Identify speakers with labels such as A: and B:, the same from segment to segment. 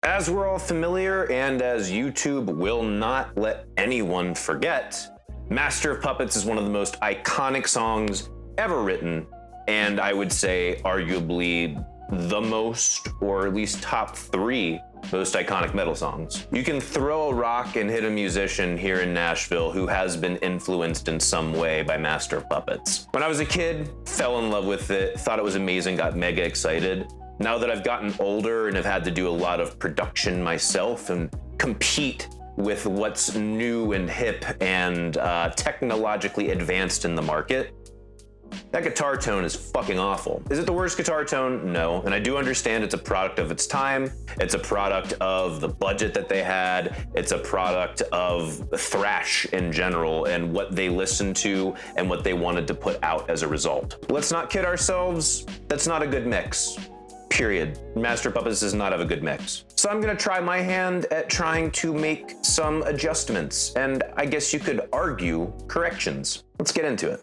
A: As we're all familiar, and as YouTube will not let anyone forget, Master of Puppets is one of the most iconic songs ever written, and I would say arguably the most, or at least top 3 most iconic metal songs. You can throw a rock and hit a musician here in Nashville who has been influenced in some way by Master of Puppets. When I was a kid, fell in love with it, thought it was amazing, got mega excited. Now that I've gotten older and have had to do a lot of production myself and compete with what's new and hip and technologically advanced in the market, that guitar tone is fucking awful. Is it the worst guitar tone? No. And I do understand it's a product of its time. It's a product of the budget that they had. It's a product of thrash in general and what they listened to and what they wanted to put out as a result. Let's not kid ourselves. That's not a good mix. Period. Master of Puppets does not have a good mix. So I'm gonna try my hand at trying to make some adjustments, and I guess you could argue corrections. Let's get into it.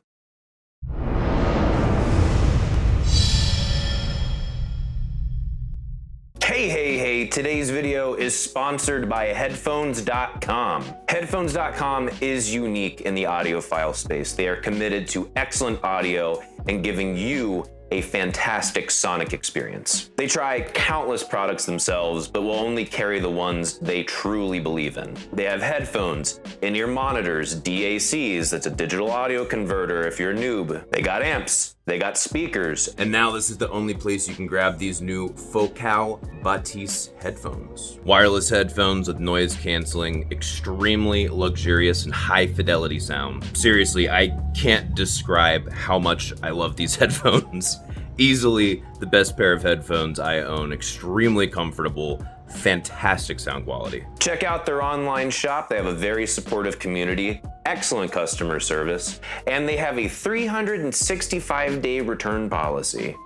A: Hey, today's video is sponsored by headphones.com. Headphones.com is unique in the audiophile space. They are committed to excellent audio and giving you a fantastic sonic experience. They try countless products themselves, but will only carry the ones they truly believe in. They have headphones, in-ear monitors, DACs, that's a digital audio converter if you're a noob. They got amps, they got speakers.
B: And now this is the only place you can grab these new Focal Batiste headphones. Wireless headphones with noise canceling, extremely luxurious and high fidelity sound. Seriously, I can't describe how much I love these headphones. Easily the best pair of headphones I own, extremely comfortable, fantastic sound quality.
A: Check out their online shop. They have a very supportive community, excellent customer service, and they have a 365-day return policy.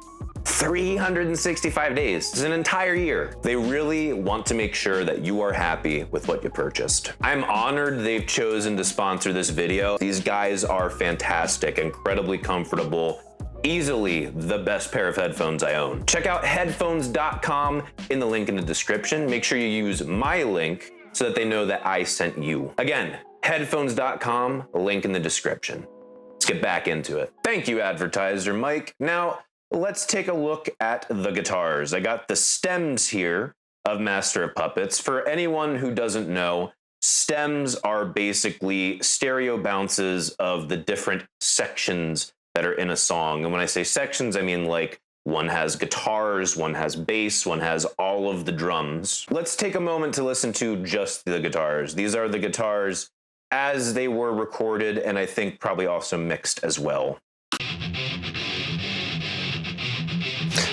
A: 365 days. It's an entire year. They really want to make sure that you are happy with what you purchased. I'm honored they've chosen to sponsor this video. These guys are fantastic, incredibly comfortable, easily the best pair of headphones I own. Check out headphones.com in the link in the description. Make sure you use my link so that they know that I sent you. Again, headphones.com, link in the description. Let's get back into it. Thank you, advertiser Mike. Now, let's take a look at the guitars. I got the stems here of Master of Puppets. For anyone who doesn't know, stems are basically stereo bounces of the different sections that are in a song. And when I say sections, I mean like one has guitars, one has bass, one has all of the drums. Let's take a moment to listen to just the guitars. These are the guitars as they were recorded, and I think probably also mixed as well.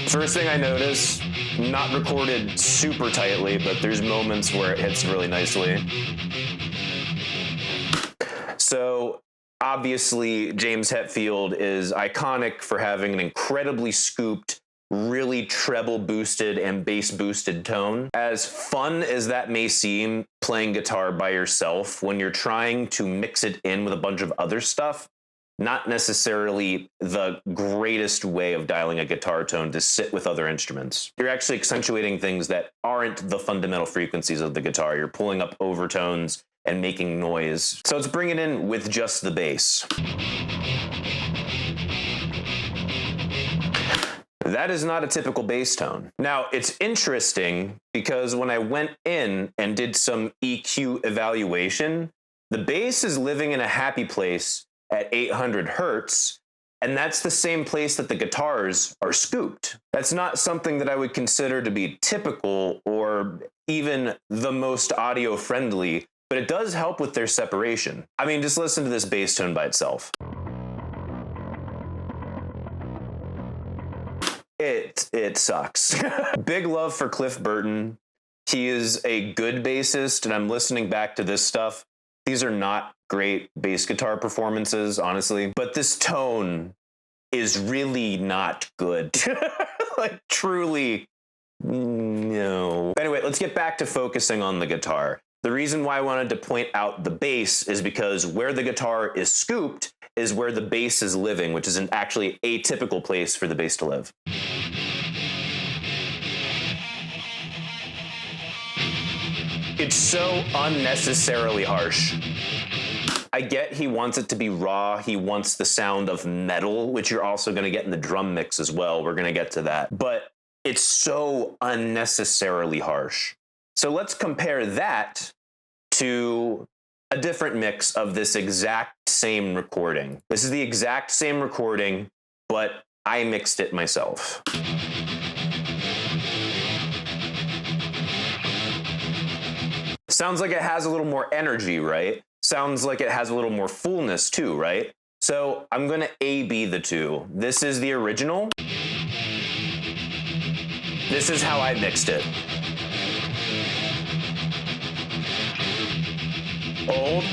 A: First thing I notice, not recorded super tightly, but there's moments where it hits really nicely. So obviously, James Hetfield is iconic for having an incredibly scooped, really treble boosted and bass boosted tone. As fun as that may seem, playing guitar by yourself, when you're trying to mix it in with a bunch of other stuff, not necessarily the greatest way of dialing a guitar tone to sit with other instruments. You're actually accentuating things that aren't the fundamental frequencies of the guitar. You're pulling up overtones and making noise. So let's bring it in with just the bass. That is not a typical bass tone. Now, it's interesting because when I went in and did some EQ evaluation, the bass is living in a happy place at 800 hertz, and that's the same place that the guitars are scooped. That's not something that I would consider to be typical or even the most audio friendly, but it does help with their separation. I mean, just listen to this bass tone by itself. It sucks. Big love for Cliff Burton. He is a good bassist, and I'm listening back to this stuff. These are not great bass guitar performances, honestly, but this tone is really not good. Like, truly, no. Anyway, let's get back to focusing on the guitar. The reason why I wanted to point out the bass is because where the guitar is scooped is where the bass is living, which is actually a atypical place for the bass to live. It's so unnecessarily harsh. I get he wants it to be raw. He wants the sound of metal, which you're also going to get in the drum mix as well. We're going to get to that. But it's so unnecessarily harsh. So let's compare that to a different mix of this exact same recording. This is the exact same recording, but I mixed it myself. Sounds like it has a little more energy, right? Sounds like it has a little more fullness too, right? So I'm gonna A-B the two. This is the original. This is how I mixed it. Old.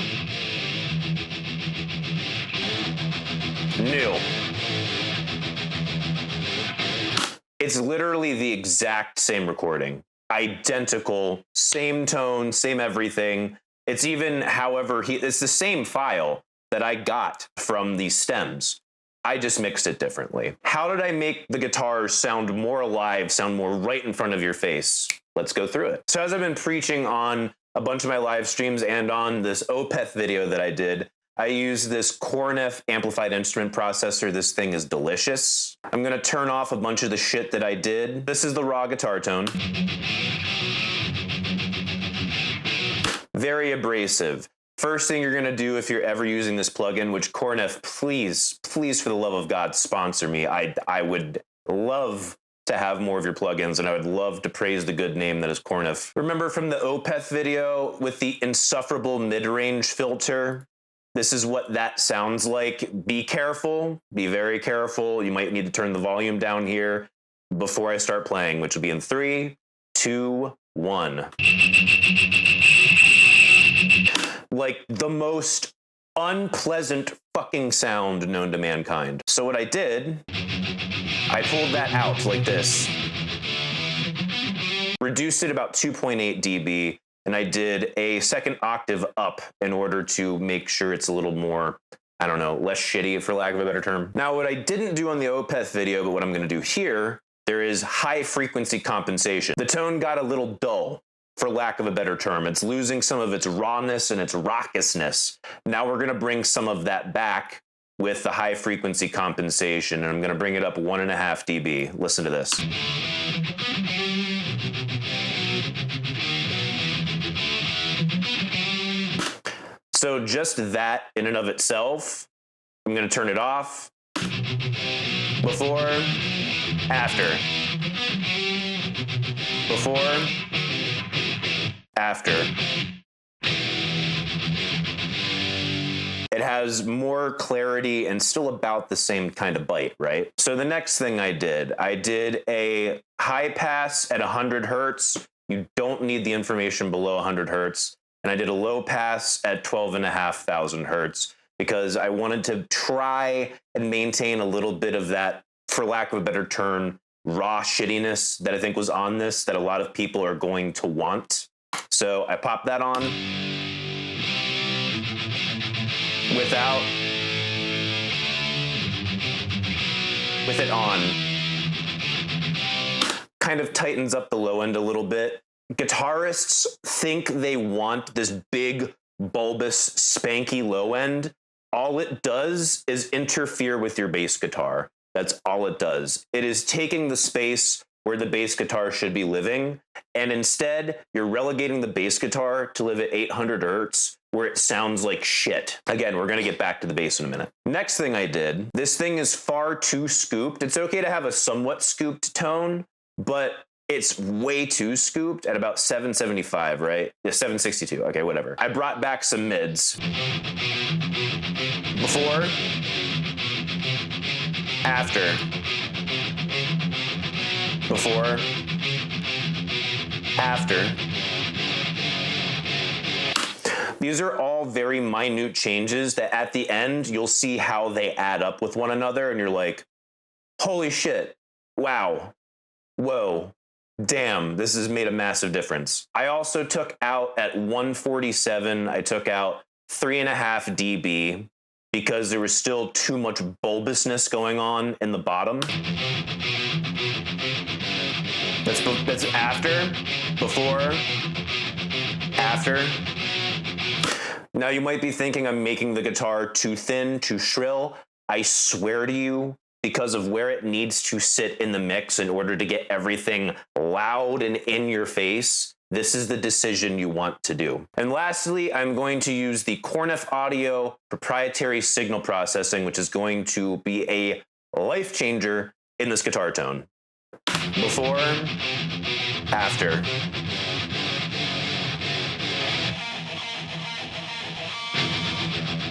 A: New. It's literally the exact same recording. Identical, same tone, same everything. It's even, however, it's the same file that I got from these stems. I just mixed it differently. How did I make the guitars sound more alive, sound more right in front of your face? Let's go through it. So as I've been preaching on a bunch of my live streams and on this Opeth video that I did, I use this Cornef amplified instrument processor. This thing is delicious. I'm gonna turn off a bunch of the shit that I did. This is the raw guitar tone. Very abrasive. First thing you're gonna do if you're ever using this plugin, which Cornef, please, please for the love of God, sponsor me. I would love to have more of your plugins, and I would love to praise the good name that is Cornef. Remember from the Opeth video with the insufferable mid-range filter? This is what that sounds like. Be careful, be very careful. You might need to turn the volume down here before I start playing, which will be in 3, 2, 1. Like the most unpleasant fucking sound known to mankind. So what I did, I pulled that out like this, reduced it about 2.8 dB, and I did a second octave up in order to make sure it's a little more, I don't know, less shitty, for lack of a better term. Now, what I didn't do on the Opeth video, but what I'm gonna do here, there is high frequency compensation. The tone got a little dull, for lack of a better term. It's losing some of its rawness and its raucousness. Now we're gonna bring some of that back with the high frequency compensation, and I'm gonna bring it up 1.5 dB. Listen to this. So just that in and of itself, I'm gonna turn it off. Before, after. Before, after. It has more clarity and still about the same kind of bite, right? So the next thing I did a high pass at 100 hertz. You don't need the information below 100 hertz. And I did a low pass at 12,500 hertz because I wanted to try and maintain a little bit of that, for lack of a better term, raw shittiness that I think was on this that a lot of people are going to want. So I popped that on with it on. Kind of tightens up the low end a little bit. Guitarists think they want this big, bulbous, spanky low end. All it does is interfere with your bass guitar. That's all it does. It is taking the space where the bass guitar should be living, and instead, you're relegating the bass guitar to live at 800 hertz, where it sounds like shit. Again, we're gonna get back to the bass in a minute. Next thing I did, this thing is far too scooped. It's okay to have a somewhat scooped tone, but it's way too scooped at about 775, right? Yeah, 762, okay, whatever. I brought back some mids. Before, after. Before, after. These are all very minute changes that at the end, you'll see how they add up with one another, and you're like, holy shit, wow, whoa. Damn, this has made a massive difference. I also took out at 147, I took out 3.5 dB because there was still too much bulbousness going on in the bottom. That's after, before, after. Now you might be thinking I'm making the guitar too thin, too shrill. I swear to you, because of where it needs to sit in the mix in order to get everything loud and in your face, this is the decision you want to do. And lastly, I'm going to use the Cornef Audio proprietary signal processing, which is going to be a life changer in this guitar tone. Before, after.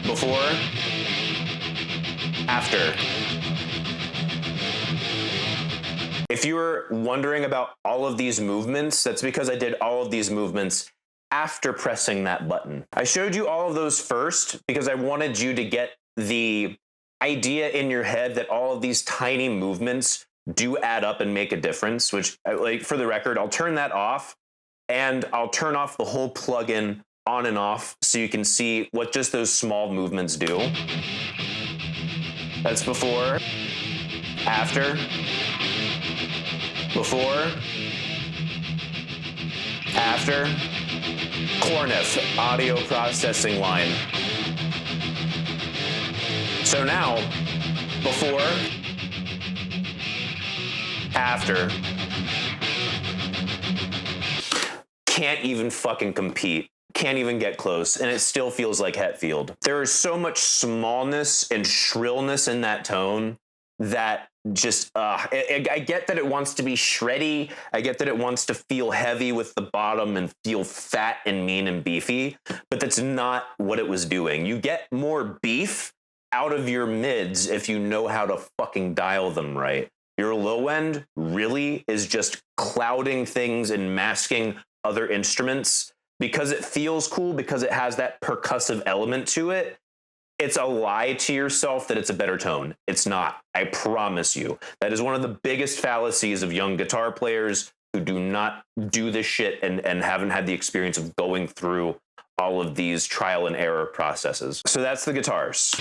A: Before, after. If you were wondering about all of these movements, that's because I did all of these movements after pressing that button. I showed you all of those first because I wanted you to get the idea in your head that all of these tiny movements do add up and make a difference, which, like, for the record, I'll turn that off and I'll turn off the whole plugin on and off so you can see what just those small movements do. That's before, after, before, after, Cornef audio processing line. So now, before, after. Can't even fucking compete. Can't even get close, and it still feels like Hetfield. There is so much smallness and shrillness in that tone that just, I get that it wants to be shreddy. I get that it wants to feel heavy with the bottom and feel fat and mean and beefy, but that's not what it was doing. You get more beef out of your mids if you know how to fucking dial them right. Your low end really is just clouding things and masking other instruments because it feels cool, because it has that percussive element to it. It's a lie to yourself that it's a better tone. It's not. I promise you. That is one of the biggest fallacies of young guitar players who do not do this shit and haven't had the experience of going through all of these trial and error processes. So that's the guitars.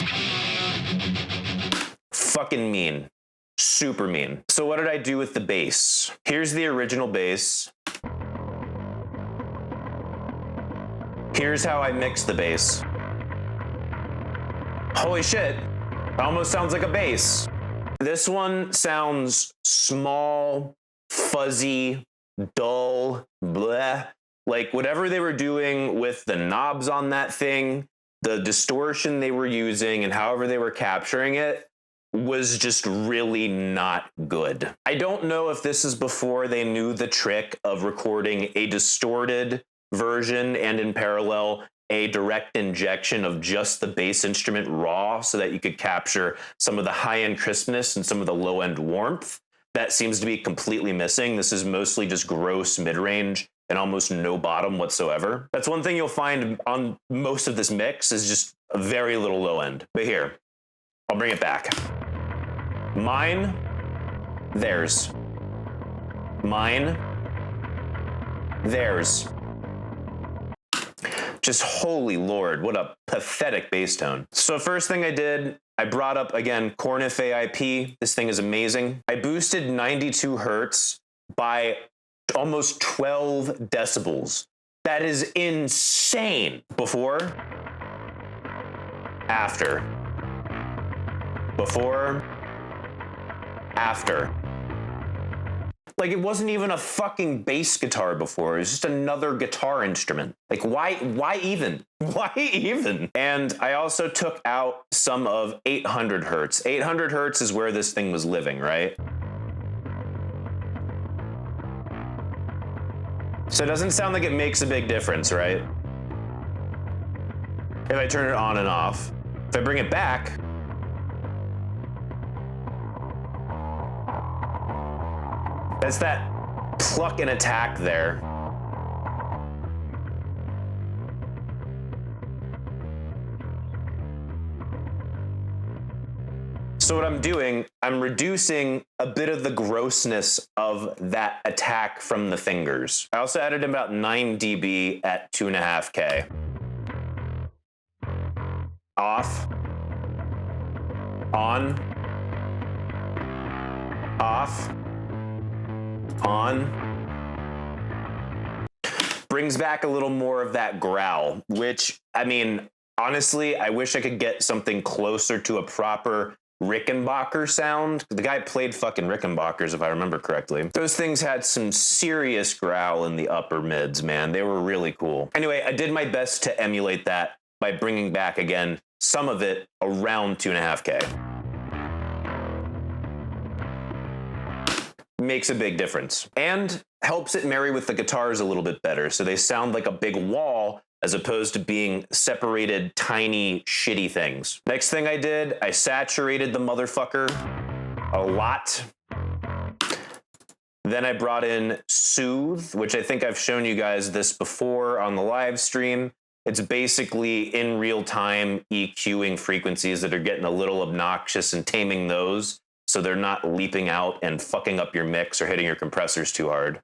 A: Fucking mean. Super mean. So what did I do with the bass? Here's the original bass. Here's how I mix the bass. Holy shit, it almost sounds like a bass. This one sounds small, fuzzy, dull, bleh. Like whatever they were doing with the knobs on that thing, the distortion they were using, and however they were capturing it was just really not good. I don't know if this is before they knew the trick of recording a distorted version and in parallel a direct injection of just the bass instrument raw so that you could capture some of the high-end crispness and some of the low-end warmth. That seems to be completely missing. This is mostly just gross mid-range and almost no bottom whatsoever. That's one thing you'll find on most of this mix is just a very little low end. But here, I'll bring it back. Mine, theirs. Mine, theirs. Just holy Lord, what a pathetic bass tone. So first thing I did, I brought up, again, Cornef AIP. This thing is amazing. I boosted 92 hertz by almost 12 decibels. That is insane. Before, after. Before, after. Like, it wasn't even a fucking bass guitar before. It was just another guitar instrument. Like, why even? Why even? And I also took out some of 800 hertz. 800 hertz is where this thing was living, right? So it doesn't sound like it makes a big difference, right? If I turn it on and off. If I bring it back, that's that pluck and attack there. So what I'm doing, I'm reducing a bit of the grossness of that attack from the fingers. I also added about 9 dB at 2.5K. Off. On. Off. On. Brings back a little more of that growl, which, I mean, honestly, I wish I could get something closer to a proper Rickenbacker sound. The guy played fucking Rickenbackers, if I remember correctly. Those things had some serious growl in the upper mids, man. They were really cool. Anyway, I did my best to emulate that by bringing back, again, some of it around 2.5K. Makes a big difference. And helps it marry with the guitars a little bit better, so they sound like a big wall as opposed to being separated, tiny, shitty things. Next thing I did, I saturated the motherfucker a lot. Then I brought in Soothe, which I think I've shown you guys this before on the live stream. It's basically in real time EQing frequencies that are getting a little obnoxious and taming those so they're not leaping out and fucking up your mix or hitting your compressors too hard.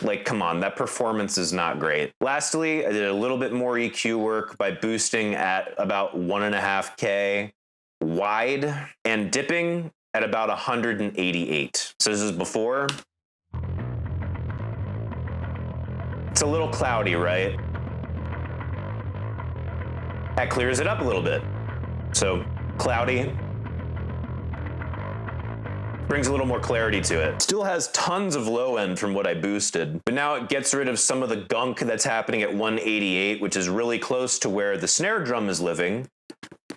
A: Like, come on, that performance is not great. Lastly, I did a little bit more EQ work by boosting at about 1.5K wide and dipping at about 188. So this is before. It's a little cloudy, right? That clears it up a little bit. So cloudy. Brings a little more clarity to it. Still has tons of low end from what I boosted, but now it gets rid of some of the gunk that's happening at 188, which is really close to where the snare drum is living.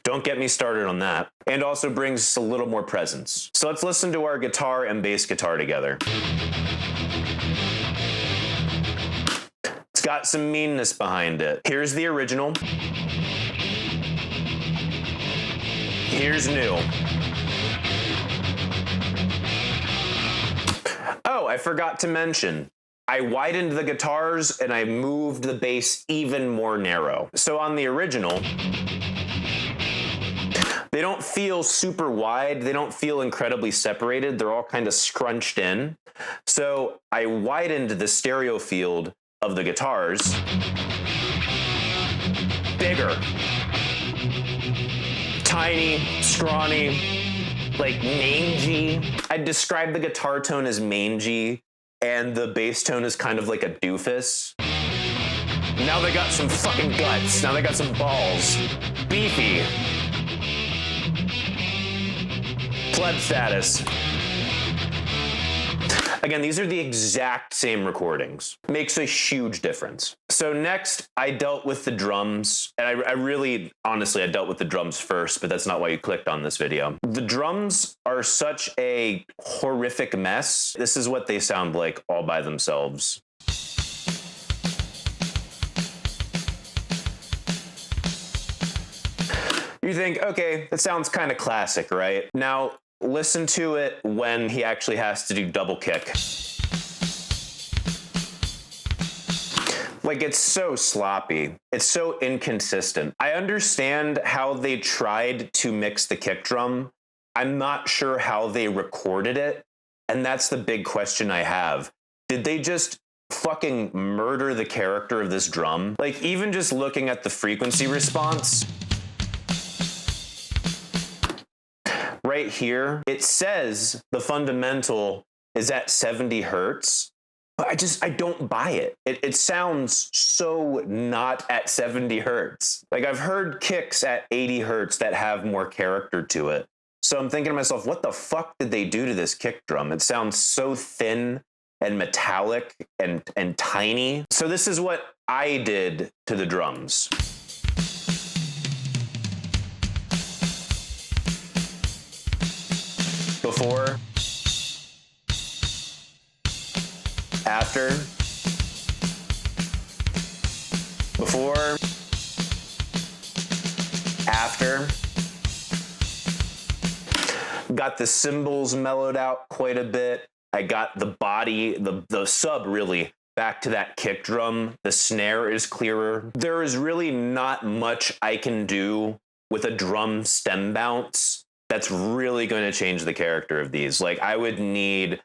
A: Don't get me started on that. And also brings a little more presence. So let's listen to our guitar and bass guitar together. It's got some meanness behind it. Here's the original. Here's new. Oh, I forgot to mention, I widened the guitars and I moved the bass even more narrow. So on the original, they don't feel super wide. They don't feel incredibly separated. They're all kind of scrunched in. So I widened the stereo field of the guitars. Bigger. Tiny, scrawny. Like mangy. I'd describe the guitar tone as mangy, and the bass tone is kind of like a doofus. Now they got some fucking guts. Now they got some balls. Beefy. Pleb status. Again, these are the exact same recordings. Makes a huge difference. So next, I dealt with the drums. And I really, honestly, I dealt with the drums first, but that's not why you clicked on this video. The drums are such a horrific mess. This is what they sound like all by themselves. You think, okay, that sounds kind of classic, right? Now, listen to it when he actually has to do double kick. Like, it's so sloppy. It's so inconsistent. I understand how they tried to mix the kick drum. I'm not sure how they recorded it. And that's the big question I have. Did they just fucking murder the character of this drum? Like, even just looking at the frequency response, right here, it says the fundamental is at 70 hertz, but I don't buy it. It sounds so not at 70 hertz. Like, I've heard kicks at 80 hertz that have more character to it. So I'm thinking to myself, what the fuck did they do to this kick drum? It sounds so thin and metallic and tiny. So this is what I did to the drums. Before, after, before, after. Got the cymbals mellowed out quite a bit. I got the body, the sub really back to that kick drum. The snare is clearer. There is really not much I can do with a drum stem bounce that's really going to change the character of these. Like, I would need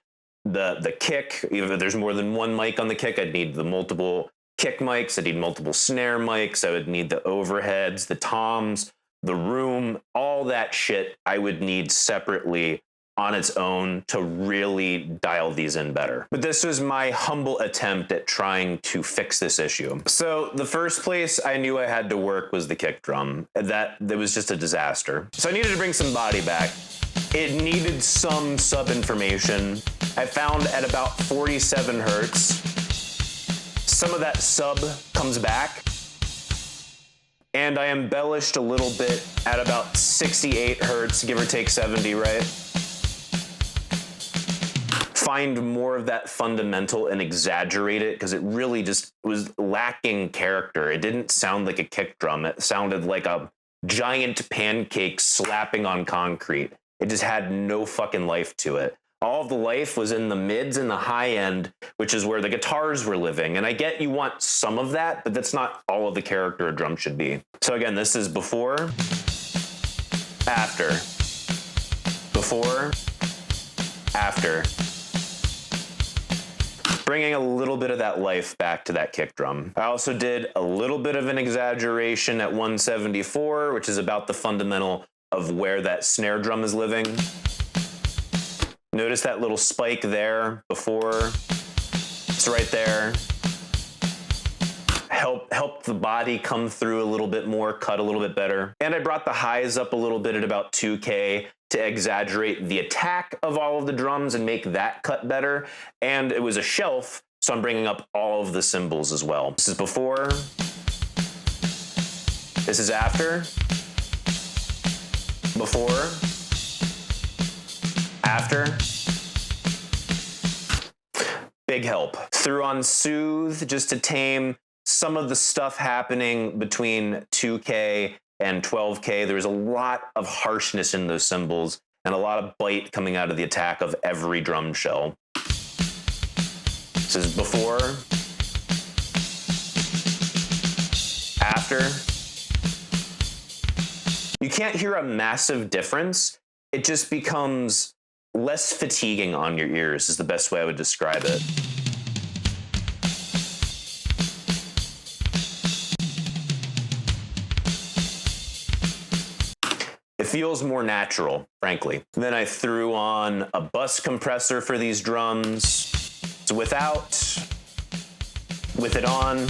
A: the kick. If there's more than one mic on the kick, I'd need the multiple kick mics. I'd need multiple snare mics. I would need the overheads, the toms, the room, all that shit I would need separately on its own to really dial these in better. But this was my humble attempt at trying to fix this issue. So the first place I knew I had to work was the kick drum. That was just a disaster. So I needed to bring some body back. It needed some sub information. I found at about 47 hertz, some of that sub comes back, and I embellished a little bit at about 68 hertz, give or take 70, right? Find more of that fundamental and exaggerate it, because it really just was lacking character. It didn't sound like a kick drum. It sounded like a giant pancake slapping on concrete. It just had no fucking life to it. All of the life was in the mids and the high end, which is where the guitars were living. And I get you want some of that, but that's not all of the character a drum should be. So again, this is before, after, before, after. Bringing a little bit of that life back to that kick drum. I also did a little bit of an exaggeration at 174, which is about the fundamental of where that snare drum is living. Notice that little spike there before. It's right there. Help the body come through a little bit more, cut a little bit better. And I brought the highs up a little bit at about 2K to exaggerate the attack of all of the drums and make that cut better. And it was a shelf, so I'm bringing up all of the cymbals as well. This is before. This is after. Before. After. Big help. Threw on Soothe just to tame some of the stuff happening between 2K and 12K. There was a lot of harshness in those cymbals and a lot of bite coming out of the attack of every drum shell. This is before. After. You can't hear a massive difference. It just becomes less fatiguing on your ears is the best way I would describe it. It feels more natural, frankly. Then I threw on a bus compressor for these drums. So without, with it on,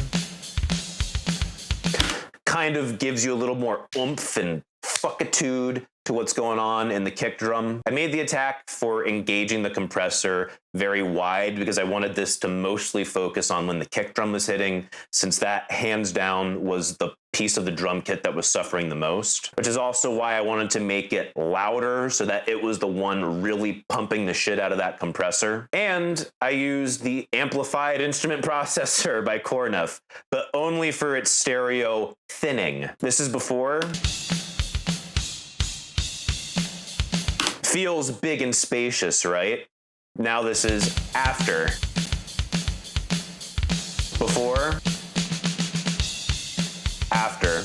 A: kind of gives you a little more oomph and fuckitude to what's going on in the kick drum. I made the attack for engaging the compressor very wide because I wanted this to mostly focus on when the kick drum was hitting, since that hands down was the piece of the drum kit that was suffering the most, which is also why I wanted to make it louder so that it was the one really pumping the shit out of that compressor. And I used the amplified instrument processor by Cornef, but only for its stereo thinning. This is before. Feels big and spacious, right? Now this is after. Before. After.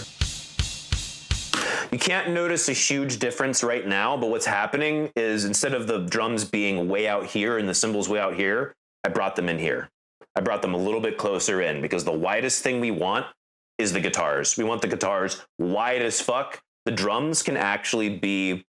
A: You can't notice a huge difference right now, but what's happening is instead of the drums being way out here and the cymbals way out here, I brought them in here. I brought them a little bit closer in because the widest thing we want is the guitars. We want the guitars wide as fuck. The drums can actually be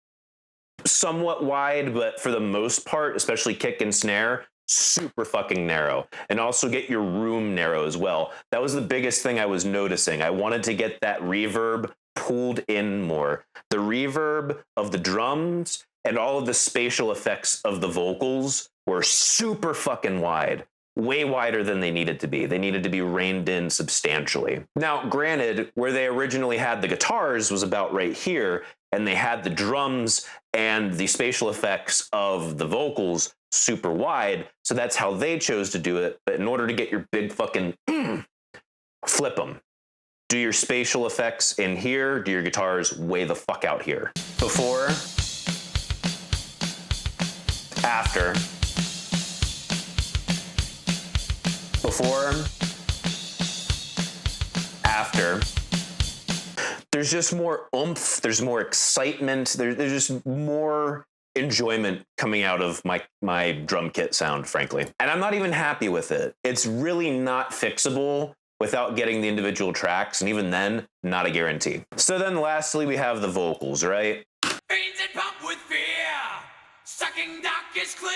A: somewhat wide, but for the most part, especially kick and snare, super fucking narrow. And also get your room narrow as well. That was the biggest thing I was noticing. I wanted to get that reverb pulled in more. The reverb of the drums and all of the spatial effects of the vocals were super fucking wide. Way wider than they needed to be. They needed to be reined in substantially. Now, granted, where they originally had the guitars was about right here, and they had the drums and the spatial effects of the vocals super wide, so that's how they chose to do it. But in order to get your big fucking flip them. Do your spatial effects in here, do your guitars way the fuck out here. Before, after, before, after. There's just more oomph, there's more excitement, there's just more enjoyment coming out of my drum kit sound, frankly. And I'm not even happy with it. It's really not fixable without getting the individual tracks, and even then, not a guarantee. So then lastly, we have the vocals, right?
C: Fiends that pump with fear, Sucking duck is clear,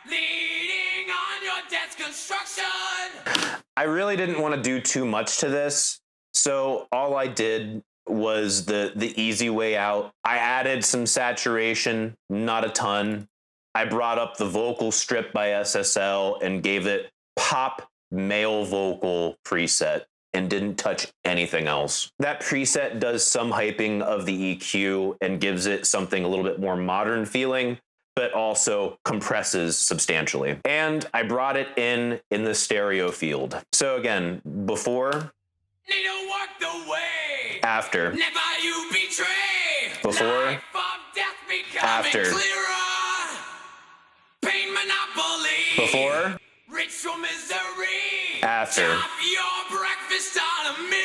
C: leading on your death's construction.
A: I really didn't want to do too much to this, so all I did was the easy way out. I added some saturation, not a ton. I brought up the vocal strip by SSL and gave it pop male vocal preset and didn't touch anything else. That preset does some hyping of the EQ and gives it something a little bit more modern feeling, but also compresses substantially. And I brought it in the stereo field. So again, before,
C: Need to work the way.
A: after,
C: Never you betray.
A: Before,
C: Life of death becoming
A: after.
C: clearer. Pain monopoly.
A: before,
C: Ritual misery.
A: After.
C: Chop your breakfast on a mirror.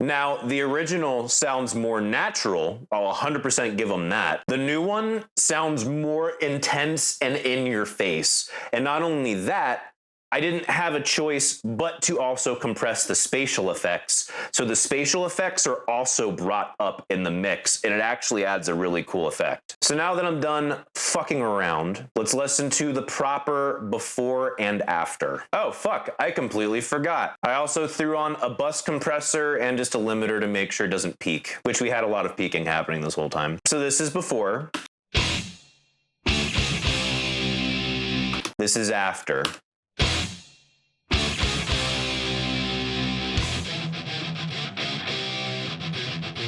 A: Now, the original sounds more natural. I'll 100% give them that. The new one sounds more intense and in your face. And not only that, I didn't have a choice but to also compress the spatial effects. So the spatial effects are also brought up in the mix, and it actually adds a really cool effect. So now that I'm done fucking around, let's listen to the proper before and after. Oh, fuck, I completely forgot. I also threw on a bus compressor and just a limiter to make sure it doesn't peak, which we had a lot of peaking happening this whole time. So this is before. This is after.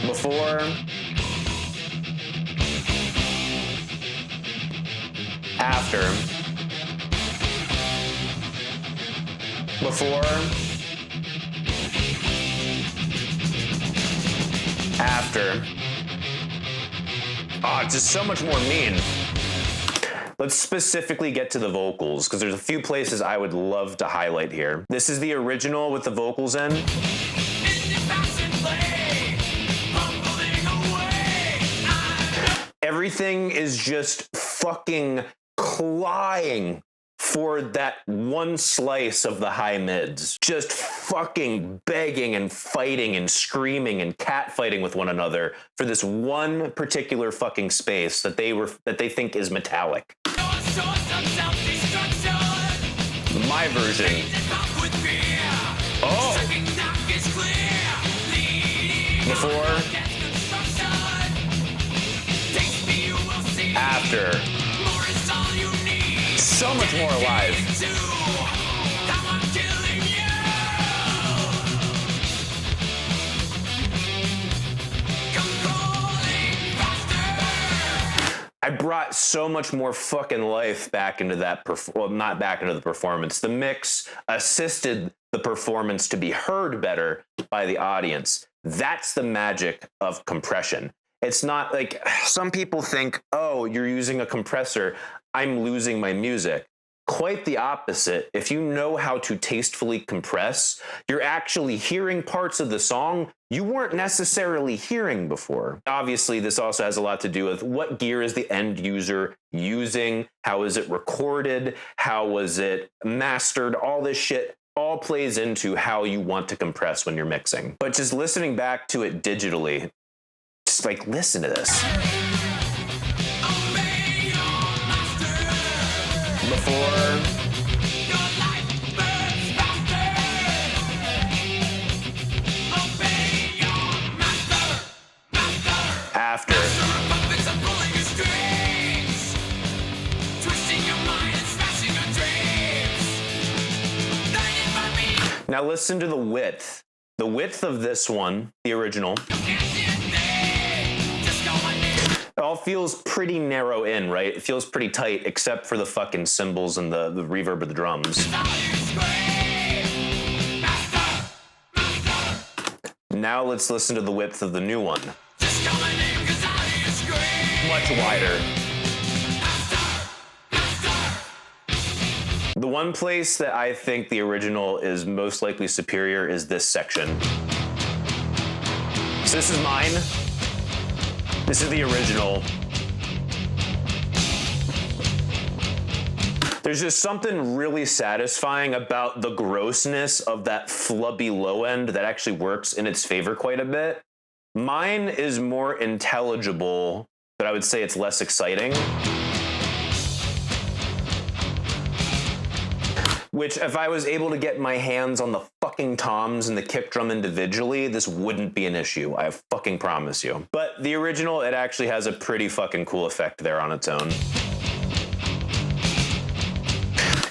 A: Before, after, before, after. Oh, it's just so much more mean. Let's specifically get to the vocals, because there's a few places I would love to highlight here. This is the original with the vocals in. Everything is just fucking clawing for that one slice of the high mids. Just fucking begging and fighting and screaming and catfighting with one another for this one particular fucking space that they think is metallic. My version. Oh. Before. After. So much more alive. I brought so much more fucking life back into that, well, not back into the performance. The mix assisted the performance to be heard better by the audience. That's the magic of compression. It's not like some people think, oh, you're using a compressor, I'm losing my music. Quite the opposite. If you know how to tastefully compress, you're actually hearing parts of the song you weren't necessarily hearing before. Obviously, this also has a lot to do with what gear is the end user using, how is it recorded, how was it mastered, all this shit all plays into how you want to compress when you're mixing. But just listening back to it digitally, just like listen to this. Before. After. Now listen to the width. The width of this one, the original. It all feels pretty narrow in, right? It feels pretty tight, except for the fucking cymbals and the reverb of the drums. Now let's listen to the width of the new one. Much wider. The one place that I think the original is most likely superior is this section. So this is mine. This is the original. There's just something really satisfying about the grossness of that flubby low end that actually works in its favor quite a bit. Mine is more intelligible, but I would say it's less exciting. Which, if I was able to get my hands on the fucking toms and the kick drum individually, this wouldn't be an issue. I fucking promise you. But the original, it actually has a pretty fucking cool effect there on its own.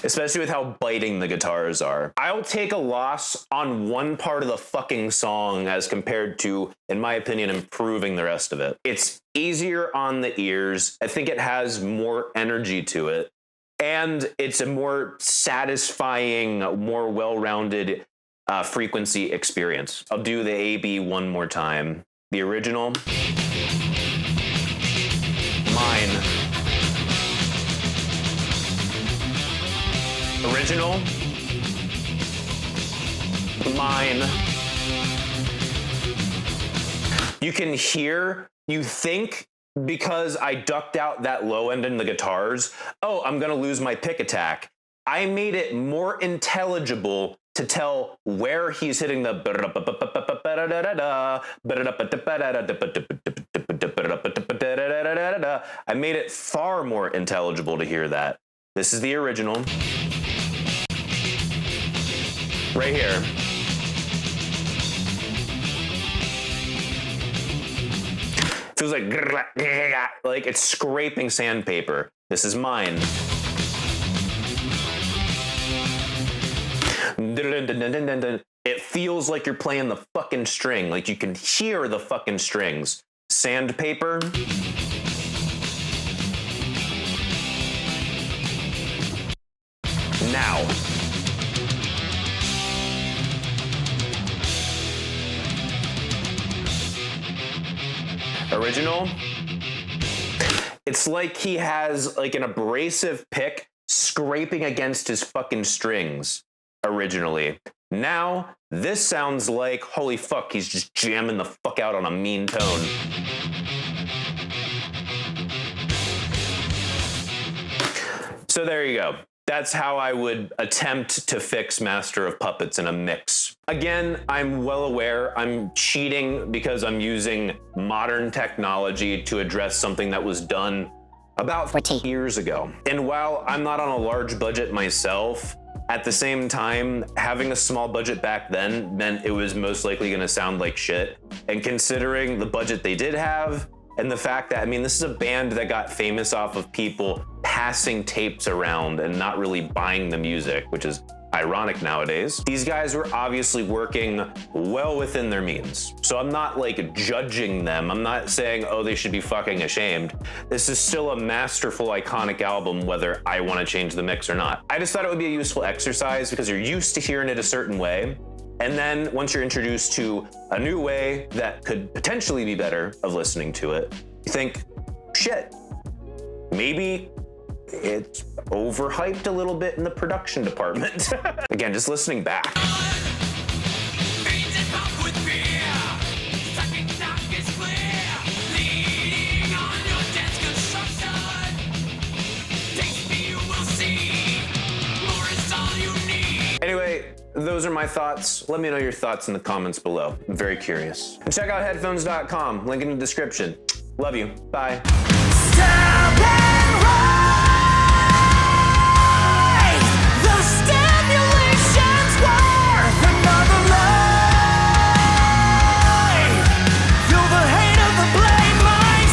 A: Especially with how biting the guitars are. I'll take a loss on one part of the fucking song as compared to, in my opinion, improving the rest of it. It's easier on the ears. I think it has more energy to it. And it's a more satisfying, more well-rounded frequency experience. I'll do the A-B one more time. The original. Mine. Original. Mine. You can hear, you think, because I ducked out that low end in the guitars, oh, I'm gonna lose my pick attack. I made it more intelligible to tell where he's hitting the I made it far more intelligible to hear that. This is the original. Right here. Feels like it's scraping sandpaper. This is mine. It feels like you're playing the fucking string, like you can hear the fucking strings. Sandpaper. Now. Original. It's like he has like an abrasive pick scraping against his fucking strings originally. Now, this sounds like, holy fuck, he's just jamming the fuck out on a mean tone. So there you go. That's how I would attempt to fix Master of Puppets in a mix. Again, I'm well aware I'm cheating because I'm using modern technology to address something that was done about 40 years ago. And while I'm not on a large budget myself, at the same time, having a small budget back then meant it was most likely gonna sound like shit. And considering the budget they did have, and the fact that, I mean, this is a band that got famous off of people passing tapes around and not really buying the music, which is ironic nowadays. These guys were obviously working well within their means. So I'm not like judging them. I'm not saying, oh, they should be fucking ashamed. This is still a masterful, iconic album, whether I want to change the mix or not. I just thought it would be a useful exercise because you're used to hearing it a certain way. And then once you're introduced to a new way that could potentially be better of listening to it, you think, shit, maybe it's overhyped a little bit in the production department. Again, just listening back. Anyway, those are my thoughts. Let me know your thoughts in the comments below. I'm very curious. And check out headphones.com, link in the description. Love you. Bye.